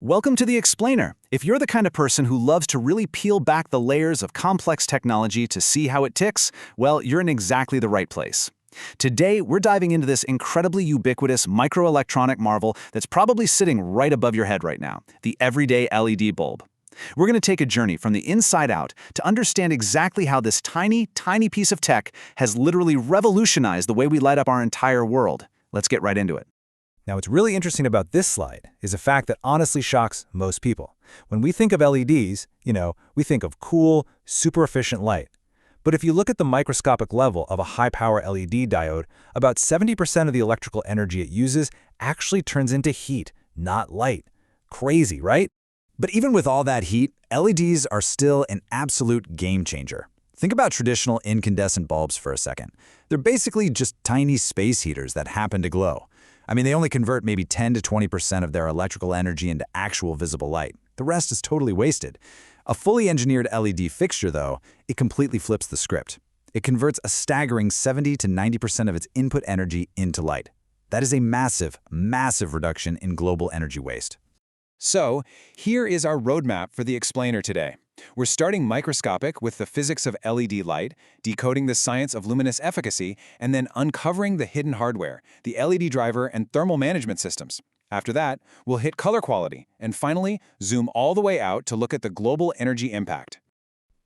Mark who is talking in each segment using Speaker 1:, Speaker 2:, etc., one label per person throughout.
Speaker 1: Welcome to The Explainer. If you're the kind of person who loves to really peel back the layers of complex technology to see how it ticks, well, you're in exactly the right place. Today, we're diving into this incredibly ubiquitous microelectronic marvel that's probably sitting right above your head right now, the everyday LED bulb. We're going to take a journey from the inside out to understand exactly how this tiny, tiny piece of tech has literally revolutionized the way we light up our entire world. Let's get right into it.
Speaker 2: Now, what's really interesting about this slide is a fact that honestly shocks most people. When we think of LEDs, we think of cool, super efficient light. But if you look at the microscopic level of a high-power LED diode, about 70% of the electrical energy it uses actually turns into heat, not light. Crazy, right? But even with all that heat, LEDs are still an absolute game changer. Think about traditional incandescent bulbs for a second. They're basically just tiny space heaters that happen to glow. They only convert maybe 10 to 20% of their electrical energy into actual visible light. The rest is totally wasted. A fully engineered LED fixture, though, it completely flips the script. It converts a staggering 70 to 90% of its input energy into light. That is a massive, massive reduction in global energy waste.
Speaker 3: So, here is our roadmap for the explainer today. We're starting microscopic with the physics of LED light, decoding the science of luminous efficacy, and then uncovering the hidden hardware, the LED driver and thermal management systems. After that, we'll hit color quality, and finally, zoom all the way out to look at the global energy impact.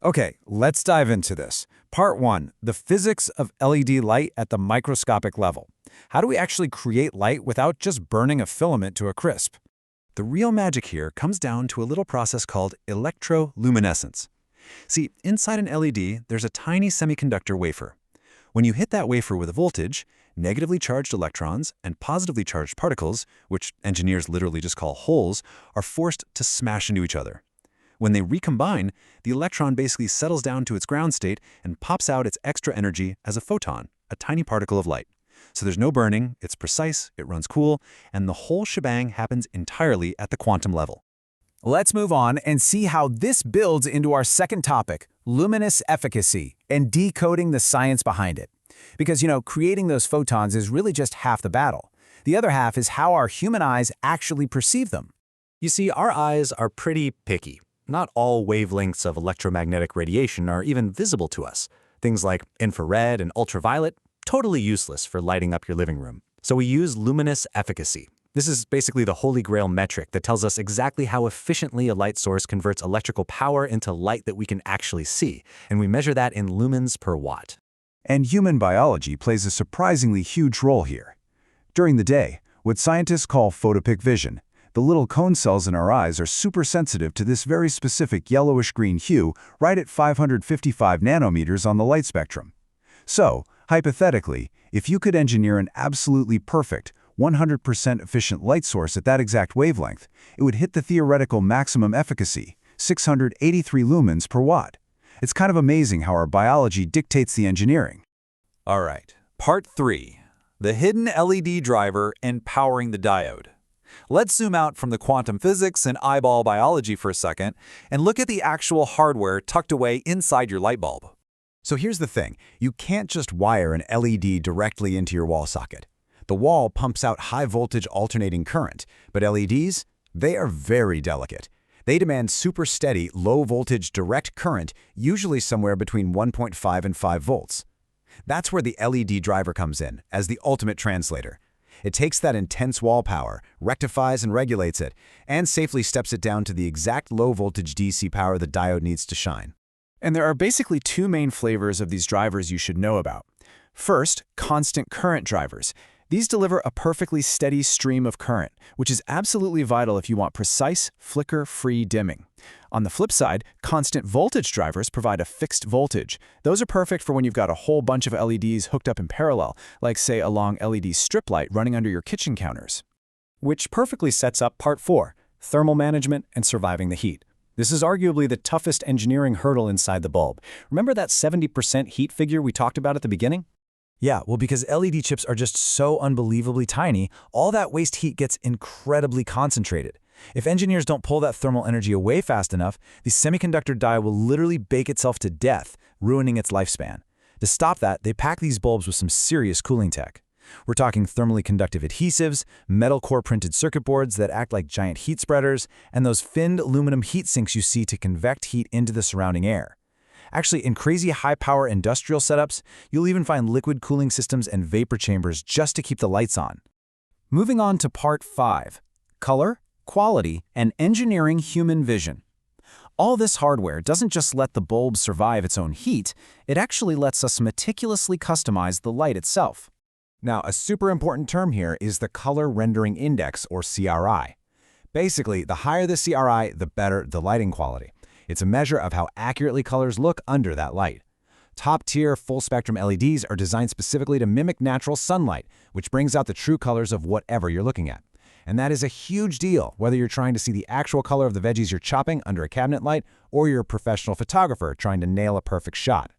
Speaker 2: Okay, let's dive into this. Part 1, the physics of LED light at the microscopic level. How do we actually create light without just burning a filament to a crisp? The real magic here comes down to a little process called electroluminescence. See, inside an LED, there's a tiny semiconductor wafer. When you hit that wafer with a voltage, negatively charged electrons and positively charged particles, which engineers literally just call holes, are forced to smash into each other. When they recombine, the electron basically settles down to its ground state and pops out its extra energy as a photon, a tiny particle of light. So there's no burning, it's precise, it runs cool, and the whole shebang happens entirely at the quantum level.
Speaker 1: Let's move on and see how this builds into our second topic, luminous efficacy, and decoding the science behind it. Because, creating those photons is really just half the battle. The other half is how our human eyes actually perceive them.
Speaker 4: You see, our eyes are pretty picky. Not all wavelengths of electromagnetic radiation are even visible to us. Things like infrared and ultraviolet, totally useless for lighting up your living room. So we use luminous efficacy. This is basically the holy grail metric that tells us exactly how efficiently a light source converts electrical power into light that we can actually see, and we measure that in lumens per watt.
Speaker 5: And human biology plays a surprisingly huge role here. During the day, what scientists call photopic vision, the little cone cells in our eyes are super sensitive to this very specific yellowish-green hue right at 555 nanometers on the light spectrum. So, hypothetically, if you could engineer an absolutely perfect, 100% efficient light source at that exact wavelength, it would hit the theoretical maximum efficacy, 683 lumens per watt. It's kind of amazing how our biology dictates the engineering.
Speaker 2: All right, part 3, the hidden LED driver and powering the diode. Let's zoom out from the quantum physics and eyeball biology for a second and look at the actual hardware tucked away inside your light bulb. So here's the thing, you can't just wire an LED directly into your wall socket. The wall pumps out high-voltage alternating current, but LEDs, they are very delicate. They demand super steady, low-voltage direct current, usually somewhere between 1.5 and 5 volts. That's where the LED driver comes in, as the ultimate translator. It takes that intense wall power, rectifies and regulates it, and safely steps it down to the exact low-voltage DC power the diode needs to shine.
Speaker 1: And there are basically two main flavors of these drivers you should know about. First, constant current drivers. These deliver a perfectly steady stream of current, which is absolutely vital if you want precise, flicker-free dimming. On the flip side, constant voltage drivers provide a fixed voltage. Those are perfect for when you've got a whole bunch of LEDs hooked up in parallel, like say a long LED strip light running under your kitchen counters.
Speaker 4: Which perfectly sets up part 4, thermal management and surviving the heat. This is arguably the toughest engineering hurdle inside the bulb. Remember that 70% heat figure we talked about at the beginning?
Speaker 2: Yeah, well, because LED chips are just so unbelievably tiny, all that waste heat gets incredibly concentrated. If engineers don't pull that thermal energy away fast enough, the semiconductor die will literally bake itself to death, ruining its lifespan. To stop that, they pack these bulbs with some serious cooling tech. We're talking thermally conductive adhesives, metal core printed circuit boards that act like giant heat spreaders, and those finned aluminum heat sinks you see to convect heat into the surrounding air. Actually, in crazy high-power industrial setups, you'll even find liquid cooling systems and vapor chambers just to keep the lights on.
Speaker 1: Moving on to Part 5, Color, Quality, and Engineering Human Vision. All this hardware doesn't just let the bulb survive its own heat, it actually lets us meticulously customize the light itself.
Speaker 5: Now, a super important term here is the Color Rendering Index, or CRI. Basically, the higher the CRI, the better the lighting quality. It's a measure of how accurately colors look under that light. Top-tier, full-spectrum LEDs are designed specifically to mimic natural sunlight, which brings out the true colors of whatever you're looking at. And that is a huge deal, whether you're trying to see the actual color of the veggies you're chopping under a cabinet light, or you're a professional photographer trying to nail a perfect shot.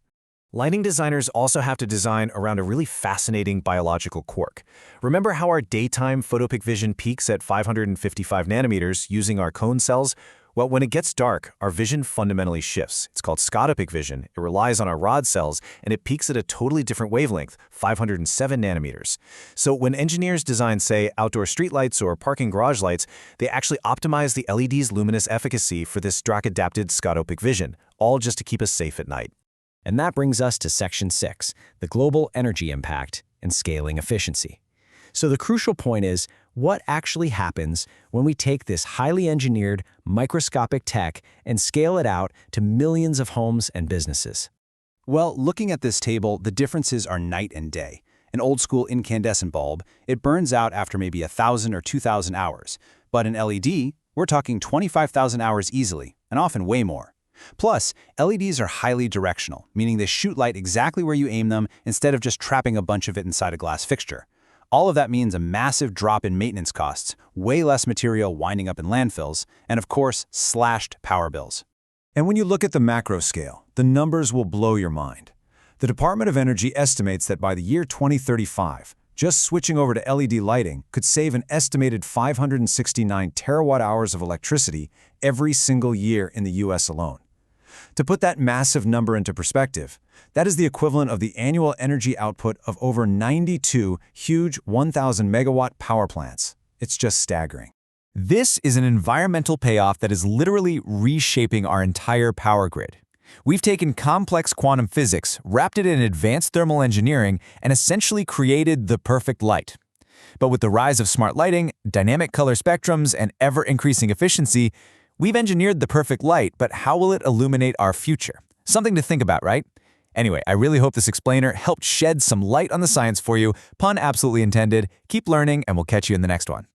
Speaker 4: Lighting designers also have to design around a really fascinating biological quirk. Remember how our daytime photopic vision peaks at 555 nanometers using our cone cells? Well, when it gets dark, our vision fundamentally shifts. It's called scotopic vision. It relies on our rod cells, and it peaks at a totally different wavelength, 507 nanometers. So when engineers design, say, outdoor streetlights or parking garage lights, they actually optimize the LED's luminous efficacy for this dark-adapted scotopic vision, all just to keep us safe at night.
Speaker 6: And that brings us to Section 6, the global energy impact and scaling efficiency. So the crucial point is, what actually happens when we take this highly engineered, microscopic tech and scale it out to millions of homes and businesses?
Speaker 1: Well, looking at this table, the differences are night and day. An old-school incandescent bulb, it burns out after maybe 1,000 or 2,000 hours. But an LED, we're talking 25,000 hours easily, and often way more. Plus, LEDs are highly directional, meaning they shoot light exactly where you aim them instead of just trapping a bunch of it inside a glass fixture. All of that means a massive drop in maintenance costs, way less material winding up in landfills, and of course, slashed power bills.
Speaker 5: And when you look at the macro scale, the numbers will blow your mind. The Department of Energy estimates that by the year 2035, just switching over to LED lighting could save an estimated 569 terawatt-hours of electricity every single year in the US alone. To put that massive number into perspective, that is the equivalent of the annual energy output of over 92 huge 1,000 megawatt power plants. It's just staggering.
Speaker 2: This is an environmental payoff that is literally reshaping our entire power grid. We've taken complex quantum physics, wrapped it in advanced thermal engineering, and essentially created the perfect light. But with the rise of smart lighting, dynamic color spectrums, and ever-increasing efficiency, we've engineered the perfect light, but how will it illuminate our future? Something to think about, right? Anyway, I really hope this explainer helped shed some light on the science for you. Pun absolutely intended. Keep learning, and we'll catch you in the next one.